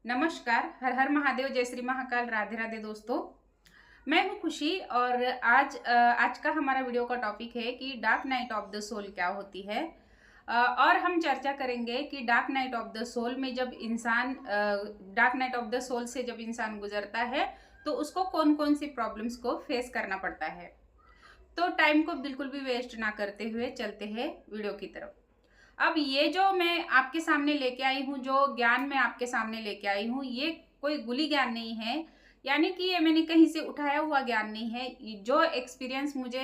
नमस्कार। हर हर महादेव, जय श्री महाकाल, राधे राधे दोस्तों। मैं हूँ खुशी और आज का हमारा वीडियो का टॉपिक है कि dark night of the soul क्या होती है। और हम चर्चा करेंगे कि dark night of the soul में जब इंसान dark night of the soul से जब इंसान गुजरता है तो उसको कौन कौन सी प्रॉब्लम्स को फेस करना पड़ता है। तो टाइम को बिल्कुल भी वेस्ट ना करते हुए चलते हैं वीडियो की तरफ। अब ये जो मैं आपके सामने लेके आई हूँ, जो ज्ञान मैं आपके सामने लेके आई हूँ, ये कोई गुली ज्ञान नहीं है। यानी कि ये मैंने कहीं से उठाया हुआ ज्ञान नहीं है। जो एक्सपीरियंस मुझे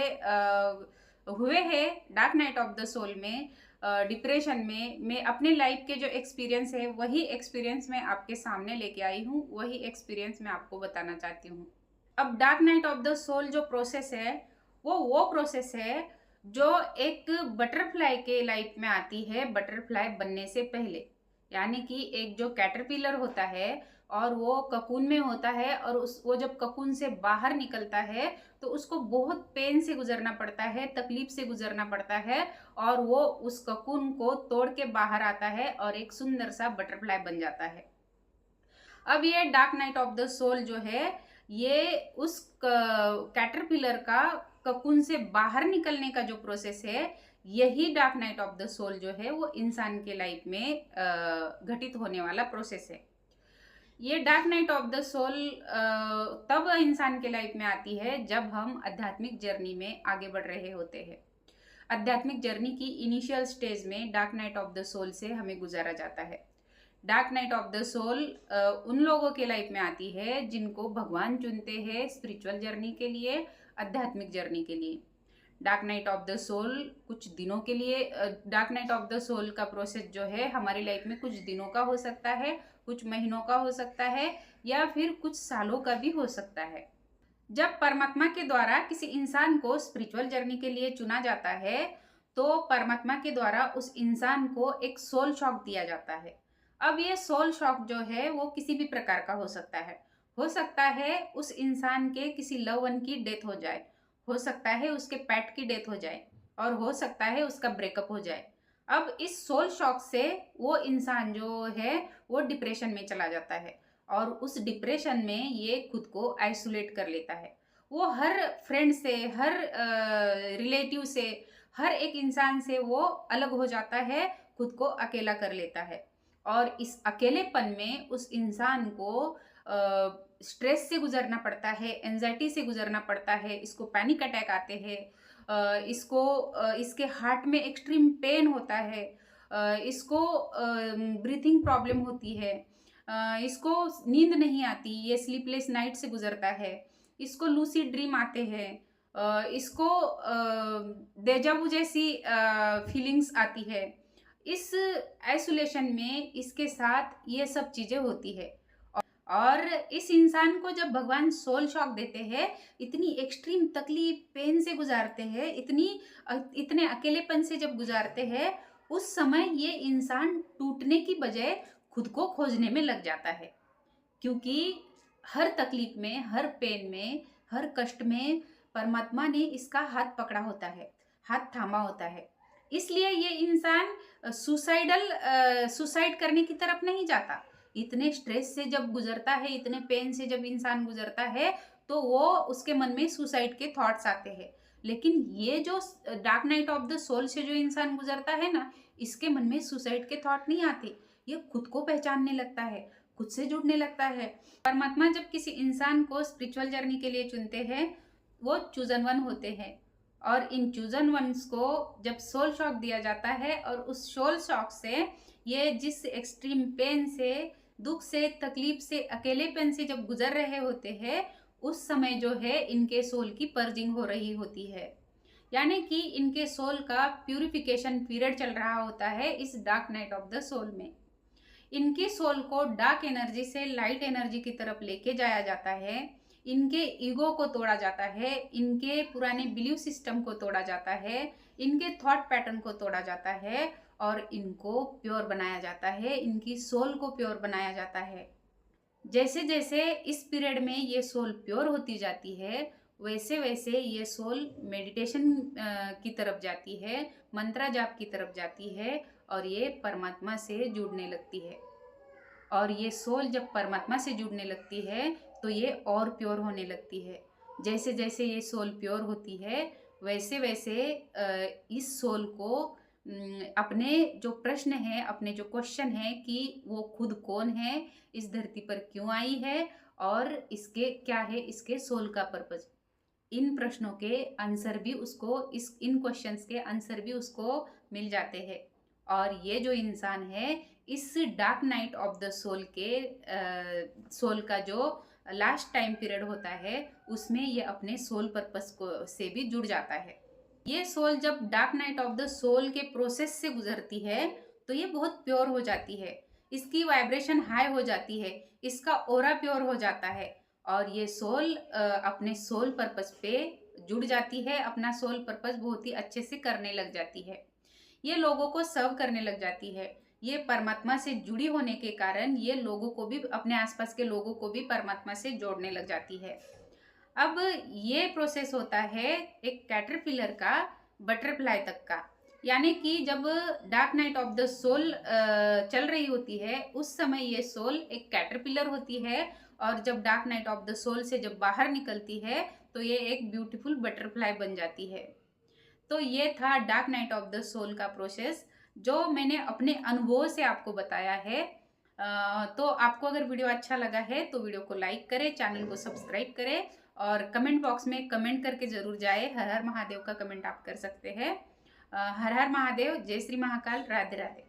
हुए हैं dark night of the soul में, डिप्रेशन में, मैं अपने लाइफ के जो एक्सपीरियंस है वही एक्सपीरियंस मैं आपके सामने लेके आई हूँ, वही एक्सपीरियंस मैं आपको बताना चाहती हूँ। अब dark night of the soul जो प्रोसेस है वो प्रोसेस है जो एक बटरफ्लाई के लाइफ में आती है, बटरफ्लाई बनने से पहले। यानी कि एक जो कैटरपिलर होता है और वो ककून में होता है, और वो जब ककून से बाहर निकलता है तो उसको बहुत पेन से गुजरना पड़ता है, तकलीफ से गुजरना पड़ता है, और वो उस ककून को तोड़ के बाहर आता है और एक सुंदर सा बटरफ्लाई बन जाता है। अब ये dark night of the soul जो है, ये उस कैटरपिलर का ककून से बाहर निकलने का जो प्रोसेस है, यही dark night of the soul जो है वो इंसान के लाइफ में घटित होने वाला प्रोसेस है। ये dark night of the soul तब इंसान के लाइफ में आती है जब हम आध्यात्मिक जर्नी में आगे बढ़ रहे होते हैं। आध्यात्मिक जर्नी की इनिशियल स्टेज में dark night of the soul से हमें गुजारा जाता है। Dark night of the soul उन लोगों के लाइफ में आती है जिनको भगवान चुनते हैं स्पिरिचुअल जर्नी के लिए, आध्यात्मिक जर्नी के लिए। Dark night of the soul कुछ दिनों के लिए, dark night of the soul का प्रोसेस जो है हमारी लाइफ में कुछ दिनों का हो सकता है, कुछ महीनों का हो सकता है, या फिर कुछ सालों का भी हो सकता है। जब परमात्मा के द्वारा किसी इंसान को स्पिरिचुअल जर्नी के लिए चुना जाता है तो परमात्मा के द्वारा उस इंसान को एक सोल शॉक दिया जाता है। अब ये सोल शॉक जो है वो किसी भी प्रकार का हो सकता है उस इंसान के किसी लव वन की डेथ हो जाए, हो सकता है उसके पेट की डेथ हो जाए, और हो सकता है उसका ब्रेकअप हो जाए। अब इस सोल शॉक से वो इंसान जो है वो डिप्रेशन में चला जाता है, और उस डिप्रेशन में ये खुद को आइसोलेट कर लेता है। वो हर फ्रेंड से, हर रिलेटिव से, हर एक इंसान से वो अलग हो जाता है, खुद को अकेला कर लेता है। और इस अकेलेपन में उस इंसान को स्ट्रेस से गुजरना पड़ता है, एंजाइटी से गुजरना पड़ता है, इसको पैनिक अटैक आते हैं, इसके हार्ट में एक्सट्रीम पेन होता है, इसको ब्रीथिंग प्रॉब्लम होती है, इसको नींद नहीं आती, ये स्लीपलेस नाइट से गुजरता है, इसको लूसिड ड्रीम आते हैं, इसको डेजावू जैसी फीलिंग्स आती है। इस आइसोलेशन में इसके साथ ये सब चीज़ें होती है। और इस इंसान को जब भगवान सोल शॉक देते हैं, इतनी एक्सट्रीम तकलीफ पेन से गुजारते हैं, इतने अकेलेपन से जब गुजारते हैं, उस समय ये इंसान टूटने की बजाय खुद को खोजने में लग जाता है। क्योंकि हर तकलीफ में, हर पेन में, हर कष्ट में परमात्मा ने इसका हाथ पकड़ा होता है, हाथ थामा होता है। इसलिए ये इंसान सुसाइड करने की तरफ नहीं जाता। इतने स्ट्रेस से जब गुजरता है, इतने पेन से जब इंसान गुजरता है, तो वो उसके मन में सुसाइड के थॉट्स आते हैं। लेकिन ये जो dark night of the soul से जो इंसान गुजरता है ना, इसके मन में सुसाइड के थॉट नहीं आते। ये खुद को पहचानने लगता है, खुद से जुड़ने लगता है। परमात्मा जब किसी इंसान को स्पिरिचुअल जर्नी के लिए चुनते हैं, वो चूजन वन होते हैं, और इन चूजन वंस को जब सोल शॉक दिया जाता है, और उस सोल शॉक से ये जिस एक्सट्रीम पेन से, दुख से, तकलीफ से, अकेलेपन से जब गुजर रहे होते हैं, उस समय जो है इनके सोल की पर्जिंग हो रही होती है। यानी कि इनके सोल का प्यूरिफिकेशन पीरियड चल रहा होता है इस dark night of the soul में। इनके सोल को डार्क एनर्जी से लाइट एनर्जी की तरफ लेके जाया जाता है, इनके ईगो को तोड़ा जाता है, इनके पुराने बिलीव सिस्टम को तोड़ा जाता है, इनके थॉट पैटर्न को तोड़ा जाता है, और इनको प्योर बनाया जाता है, इनकी सोल को प्योर बनाया जाता है। जैसे जैसे इस पीरियड में ये सोल प्योर होती जाती है, वैसे वैसे ये सोल मेडिटेशन की तरफ जाती है, मंत्रा जाप की तरफ जाती है, और ये परमात्मा से जुड़ने लगती है। और ये सोल जब परमात्मा से जुड़ने लगती है तो ये और प्योर होने लगती है। जैसे जैसे ये सोल प्योर होती है वैसे वैसे इस सोल को अपने जो प्रश्न है, अपने जो क्वेश्चन है कि वो खुद कौन है, इस धरती पर क्यों आई है और इसके क्या है, इसके सोल का पर्पज, इन प्रश्नों के आंसर भी उसको, इन क्वेश्चंस के आंसर भी उसको मिल जाते हैं। और ये जो इंसान है इस dark night of the soul के सोल का जो लास्ट टाइम पीरियड होता है उसमें ये अपने सोल पर्पस को से भी जुड़ जाता है। ये सोल जब dark night of the soul के प्रोसेस से गुजरती है तो ये बहुत प्योर हो जाती है, इसकी वाइब्रेशन हाई हो जाती है, इसका ऑरा प्योर हो जाता है और ये सोल अपने सोल पर्पस पे जुड़ जाती है, अपना सोल पर्पस बहुत ही अच्छे से करने लग जाती है। ये लोगों को सर्व करने लग जाती है। ये परमात्मा से जुड़ी होने के कारण ये लोगों को भी, अपने आसपास के लोगों को भी परमात्मा से जोड़ने लग जाती है। अब ये प्रोसेस होता है एक कैटरपिलर का बटरफ्लाई तक का, यानी कि जब dark night of the soul चल रही होती है उस समय ये सोल एक कैटरपिलर होती है और जब dark night of the soul से जब बाहर निकलती है तो ये एक ब्यूटीफुल बटरफ्लाई बन जाती है। तो ये था dark night of the soul का प्रोसेस जो मैंने अपने अनुभव से आपको बताया है। तो आपको अगर वीडियो अच्छा लगा है तो वीडियो को लाइक करें, चैनल को सब्सक्राइब करें और कमेंट बॉक्स में कमेंट करके ज़रूर जाए। हर हर महादेव का कमेंट आप कर सकते हैं। हर हर महादेव, जय श्री महाकाल, राधे राधे।